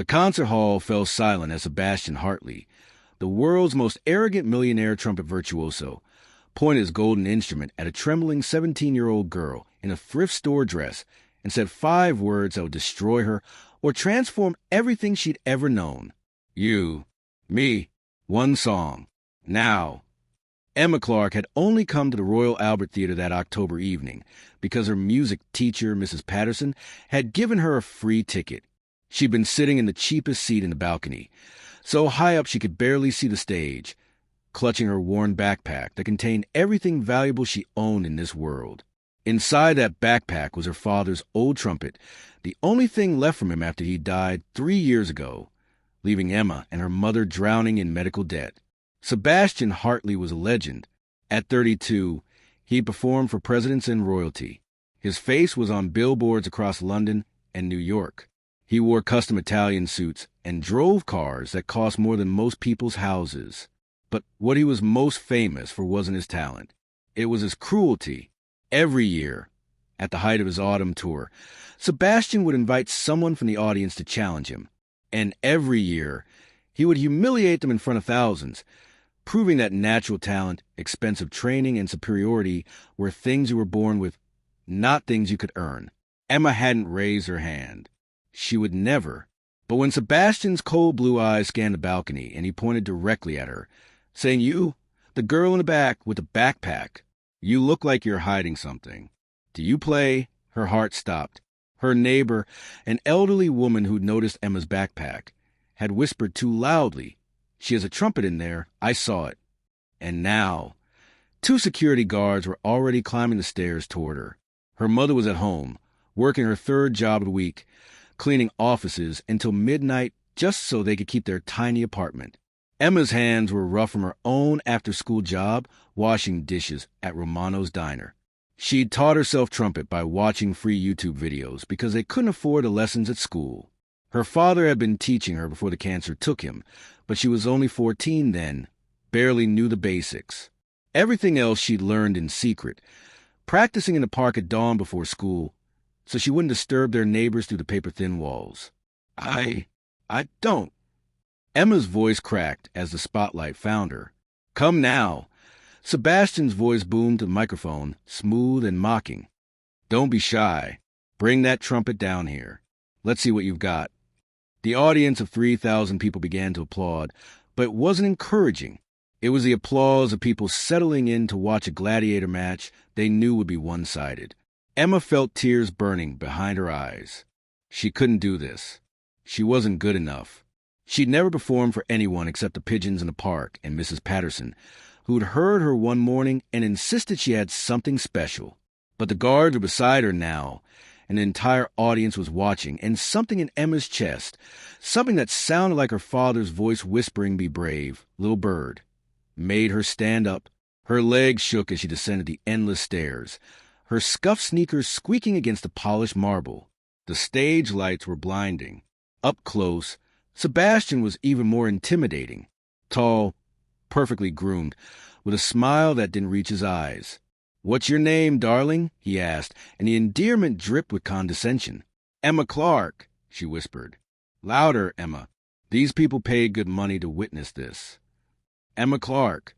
The concert hall fell silent as Sebastian Hartley, the world's most arrogant millionaire trumpet virtuoso, pointed his golden instrument at a trembling 17-year-old girl in a thrift store dress and said 5 words that would destroy her or transform everything she'd ever known. You, me, one song, now. Emma Clark had only come to the Royal Albert Theatre that October evening because her music teacher, Mrs. Patterson, had given her a free ticket. She'd been sitting in the cheapest seat in the balcony, so high up she could barely see the stage, clutching her worn backpack that contained everything valuable she owned in this world. Inside that backpack was her father's old trumpet, the only thing left from him after he died 3 years ago, leaving Emma and her mother drowning in medical debt. Sebastian Hartley was a legend. At 32, he performed for presidents and royalty. His face was on billboards across London and New York. He wore custom Italian suits and drove cars that cost more than most people's houses. But what he was most famous for wasn't his talent. It was his cruelty. Every year, at the height of his autumn tour, Sebastian would invite someone from the audience to challenge him. And every year, he would humiliate them in front of thousands, proving that natural talent, expensive training, and superiority were things you were born with, not things you could earn. Emma hadn't raised her hand. She would never. But when Sebastian's cold blue eyes scanned the balcony and he pointed directly at her, saying, "You, the girl in the back with the backpack, you look like you're hiding something. Do you play?" Her heart stopped. Her neighbor, an elderly woman who'd noticed Emma's backpack, had whispered too loudly, "She has a trumpet in there. I saw it." And now, 2 security guards were already climbing the stairs toward her. Her mother was at home, working her 3rd job of the week, cleaning offices until midnight just so they could keep their tiny apartment. Emma's hands were rough from her own after-school job washing dishes at Romano's Diner. She'd taught herself trumpet by watching free YouTube videos because they couldn't afford the lessons at school. Her father had been teaching her before the cancer took him, but she was only 14 then, barely knew the basics. Everything else she'd learned in secret, practicing in the park at dawn before school, so she wouldn't disturb their neighbors through the paper-thin walls. I don't. Emma's voice cracked as the spotlight found her. "Come now." Sebastian's voice boomed to the microphone, smooth and mocking. "Don't be shy. Bring that trumpet down here. Let's see what you've got." The audience of 3,000 people began to applaud, but it wasn't encouraging. It was the applause of people settling in to watch a gladiator match they knew would be one-sided. Emma felt tears burning behind her eyes. She couldn't do this. She wasn't good enough. She'd never performed for anyone except the pigeons in the park and Mrs. Patterson, who'd heard her one morning and insisted she had something special. But the guards were beside her now, and the entire audience was watching, and something in Emma's chest, something that sounded like her father's voice whispering, "Be brave, little bird," made her stand up. Her legs shook as she descended the endless stairs, her scuffed sneakers squeaking against the polished marble. The stage lights were blinding. Up close, Sebastian was even more intimidating. Tall, perfectly groomed, with a smile that didn't reach his eyes. "What's your name, darling?" he asked, and the endearment dripped with condescension. "Emma Clark," she whispered. "Louder, Emma. These people paid good money to witness this." "Emma Clark."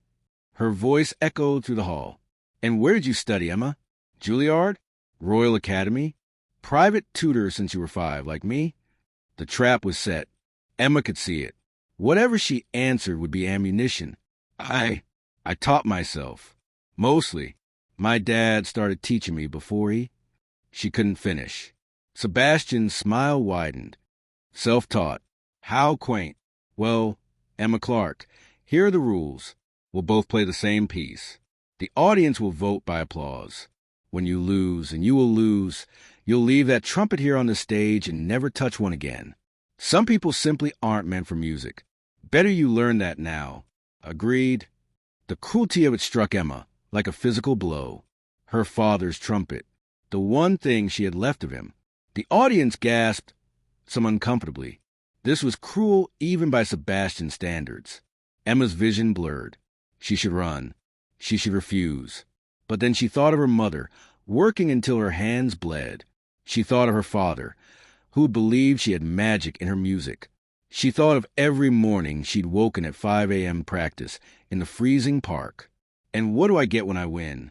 Her voice echoed through the hall. "And where did you study, Emma? Juilliard? Royal Academy? Private tutor since you were 5, like me?" The trap was set. Emma could see it. Whatever she answered would be ammunition. I taught myself. Mostly. My dad started teaching me before he..." She couldn't finish. Sebastian's smile widened. "Self-taught. How quaint. Well, Emma Clark, here are the rules. We'll both play the same piece. The audience will vote by applause. When you lose, and you will lose, you'll leave that trumpet here on the stage and never touch one again. Some people simply aren't meant for music. Better you learn that now. Agreed?" The cruelty of it struck Emma like a physical blow. Her father's trumpet. The one thing she had left of him. The audience gasped, some uncomfortably. This was cruel even by Sebastian's standards. Emma's vision blurred. She should run. She should refuse. But then she thought of her mother, working until her hands bled. She thought of her father, who believed she had magic in her music. She thought of every morning she'd woken at 5 a.m. practice in the freezing park. And what do I get when I win?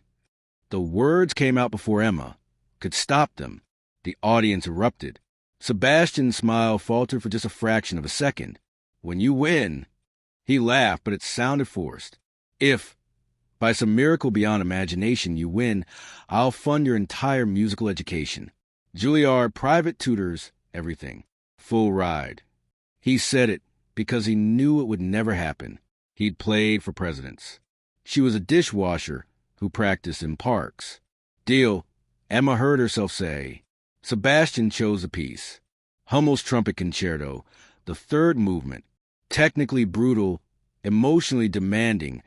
The words came out before Emma could stop them. The audience erupted. Sebastian's smile faltered for just a fraction of a second. When you win. He laughed, but it sounded forced. If, by some miracle beyond imagination, you win, I'll fund your entire musical education. Juilliard, private tutors, everything. Full ride. He said it because he knew it would never happen. He'd played for presidents. She was a dishwasher who practiced in parks. Deal, Emma heard herself say. Sebastian chose a piece. Hummel's Trumpet Concerto, the third movement, technically brutal, emotionally demanding,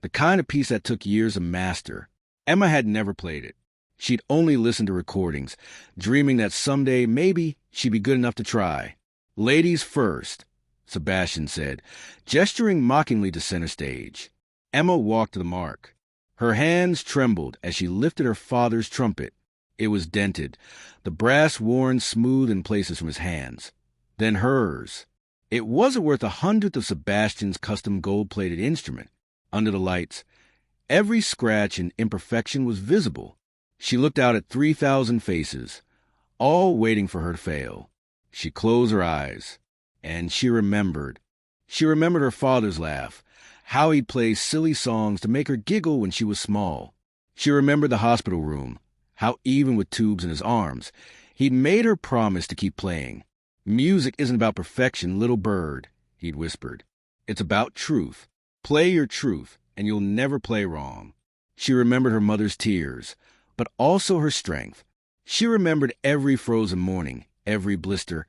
the kind of piece that took years to master. Emma had never played it. She'd only listened to recordings, dreaming that someday maybe she'd be good enough to try. Ladies first, Sebastian said, gesturing mockingly to center stage. Emma walked to the mark. Her hands trembled as she lifted her father's trumpet. It was dented, the brass worn smooth in places from his hands. Then hers. It wasn't worth 1/100th of Sebastian's custom gold-plated instrument. Under the lights, every scratch and imperfection was visible. She looked out at 3,000 faces, all waiting for her to fail. She closed her eyes, and she remembered. She remembered her father's laugh, how he'd play silly songs to make her giggle when she was small. She remembered the hospital room, how even with tubes in his arms, he'd made her promise to keep playing. Music isn't about perfection, little bird, he'd whispered. It's about truth. Play your truth, and you'll never play wrong. She remembered her mother's tears, but also her strength. She remembered every frozen morning, every blister,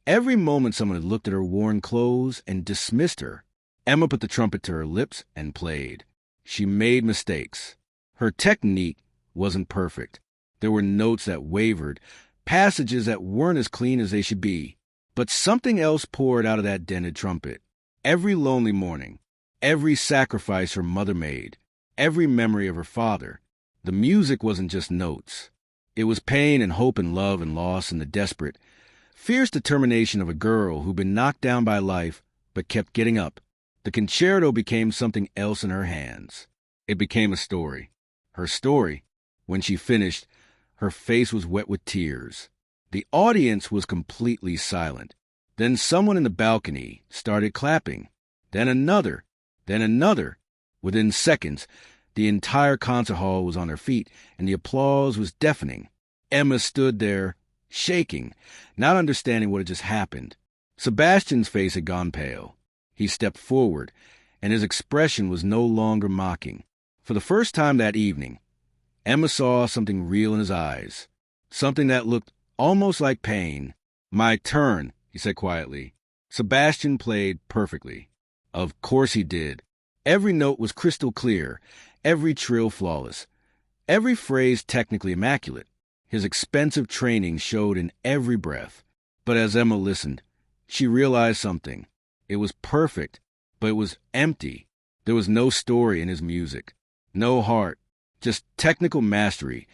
every moment someone had looked at her worn clothes and dismissed her. Emma put the trumpet to her lips and played. She made mistakes. Her technique wasn't perfect. There were notes that wavered, passages that weren't as clean as they should be. But something else poured out of that dented trumpet. Every lonely morning, every sacrifice her mother made, every memory of her father. The music wasn't just notes. It was pain and hope and love and loss and the desperate, fierce determination of a girl who'd been knocked down by life but kept getting up. The concerto became something else in her hands. It became a story. Her story. When she finished, her face was wet with tears. The audience was completely silent. Then someone in the balcony started clapping. Then another. Then another. Within seconds, the entire concert hall was on their feet, and the applause was deafening. Emma stood there, shaking, not understanding what had just happened. Sebastian's face had gone pale. He stepped forward, and his expression was no longer mocking. For the first time that evening, Emma saw something real in his eyes, something that looked almost like pain. My turn, he said quietly. Sebastian played perfectly. Of course he did. Every note was crystal clear, every trill flawless, every phrase technically immaculate. His expensive training showed in every breath. But as Emma listened, she realized something. It was perfect, but it was empty. There was no story in his music, no heart, just technical mastery,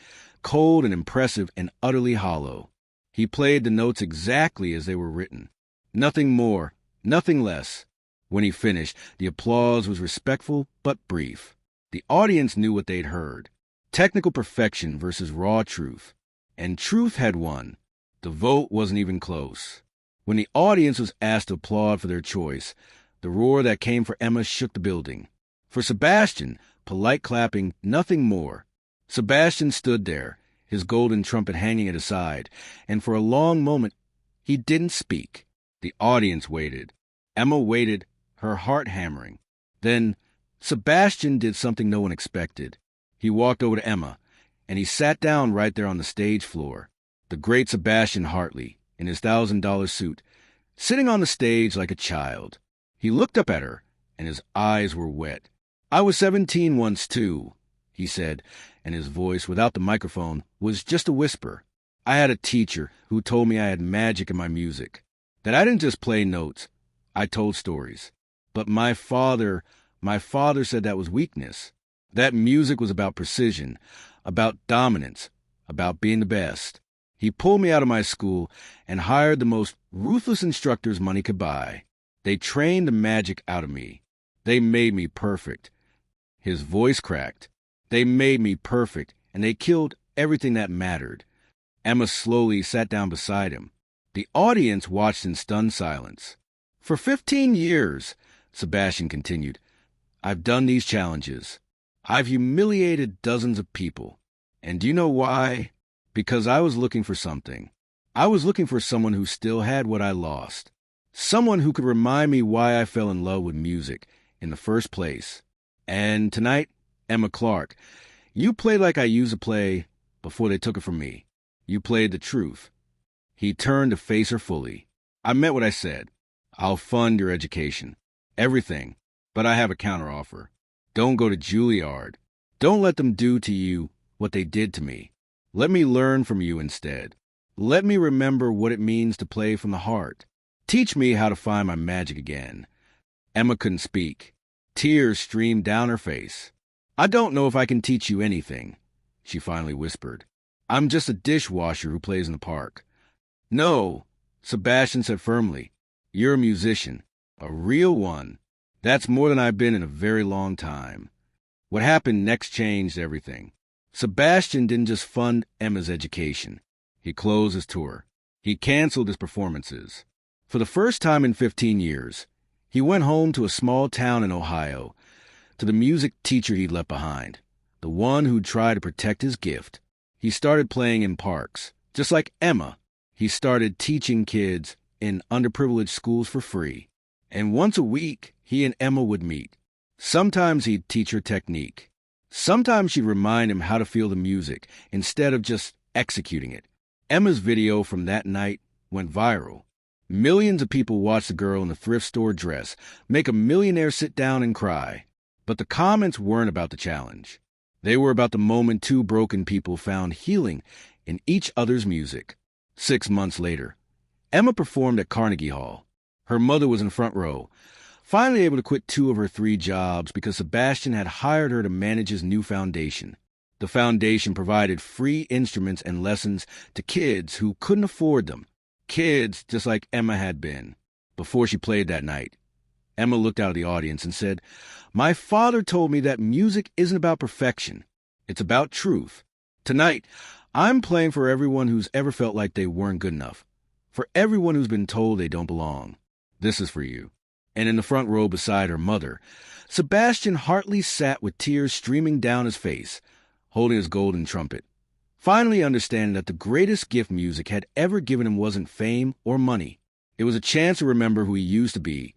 cold and impressive and utterly hollow. He played the notes exactly as they were written. Nothing more, nothing less. When he finished, the applause was respectful but brief. The audience knew what they'd heard. Technical perfection versus raw truth. And truth had won. The vote wasn't even close. When the audience was asked to applaud for their choice, the roar that came for Emma shook the building. For Sebastian, polite clapping, nothing more. Sebastian stood there, his golden trumpet hanging at his side, and for a long moment, he didn't speak. The audience waited. Emma waited, her heart hammering. Then, Sebastian did something no one expected. He walked over to Emma, and he sat down right there on the stage floor. The great Sebastian Hartley, in his $1,000 suit, sitting on the stage like a child. He looked up at her, and his eyes were wet. I was 17 once, too, he said, and his voice, without the microphone, was just a whisper. I had a teacher who told me I had magic in my music, that I didn't just play notes, I told stories. But my father said that was weakness. That music was about precision, about dominance, about being the best. He pulled me out of my school and hired the most ruthless instructors money could buy. They trained the magic out of me. They made me perfect. His voice cracked. They made me perfect, and they killed everything that mattered. Emma slowly sat down beside him. The audience watched in stunned silence. For 15 years, Sebastian continued, I've done these challenges. I've humiliated dozens of people. And do you know why? Because I was looking for something. I was looking for someone who still had what I lost. Someone who could remind me why I fell in love with music in the first place. And tonight, Emma Clark, you played like I used to play before they took it from me. You played the truth. He turned to face her fully. I meant what I said. I'll fund your education. Everything. But I have a counteroffer. Don't go to Juilliard. Don't let them do to you what they did to me. Let me learn from you instead. Let me remember what it means to play from the heart. Teach me how to find my magic again. Emma couldn't speak. Tears streamed down her face. I don't know if I can teach you anything, she finally whispered. I'm just a dishwasher who plays in the park. No, Sebastian said firmly. You're a musician. A real one. That's more than I've been in a very long time. What happened next changed everything. Sebastian didn't just fund Emma's education. He closed his tour. He canceled his performances. For the first time in 15 years, he went home to a small town in Ohio, to the music teacher he'd left behind, the one who'd tried to protect his gift. He started playing in parks. Just like Emma, he started teaching kids in underprivileged schools for free. And once a week, he and Emma would meet. Sometimes he'd teach her technique. Sometimes she'd remind him how to feel the music instead of just executing it. Emma's video from that night went viral. Millions of people watched the girl in the thrift store dress make a millionaire sit down and cry. But the comments weren't about the challenge. They were about the moment two broken people found healing in each other's music. 6 months later, Emma performed at Carnegie Hall. Her mother was in the front row, finally able to quit 2 of her 3 jobs because Sebastian had hired her to manage his new foundation. The foundation provided free instruments and lessons to kids who couldn't afford them. Kids just like Emma had been. Before she played that night, Emma looked out at the audience and said, My father told me that music isn't about perfection. It's about truth. Tonight, I'm playing for everyone who's ever felt like they weren't good enough. For everyone who's been told they don't belong. This is for you. And in the front row beside her mother, Sebastian Hartley sat with tears streaming down his face, holding his golden trumpet. Finally understanding that the greatest gift music had ever given him wasn't fame or money. It was a chance to remember who he used to be,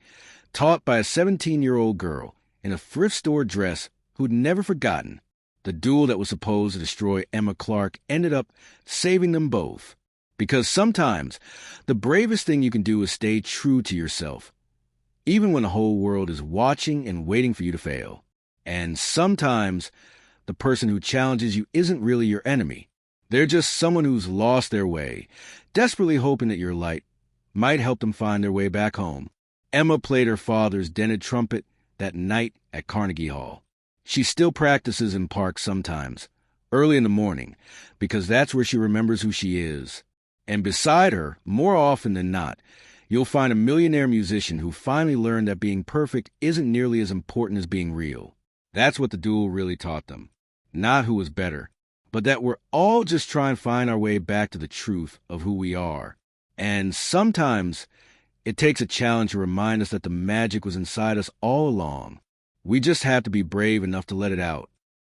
taught by a 17-year-old girl in a thrift store dress who'd never forgotten. The duel that was supposed to destroy Emma Clark ended up saving them both. Because sometimes the bravest thing you can do is stay true to yourself, even when the whole world is watching and waiting for you to fail. And sometimes the person who challenges you isn't really your enemy. They're just someone who's lost their way, desperately hoping that your light might help them find their way back home. Emma played her father's dented trumpet that night at Carnegie Hall. She still practices in parks sometimes, early in the morning, because that's where she remembers who she is. And beside her, more often than not, you'll find a millionaire musician who finally learned that being perfect isn't nearly as important as being real. That's what the duel really taught them. Not who was better, but that we're all just trying to find our way back to the truth of who we are. And sometimes it takes a challenge to remind us that the magic was inside us all along. We just have to be brave enough to let it out.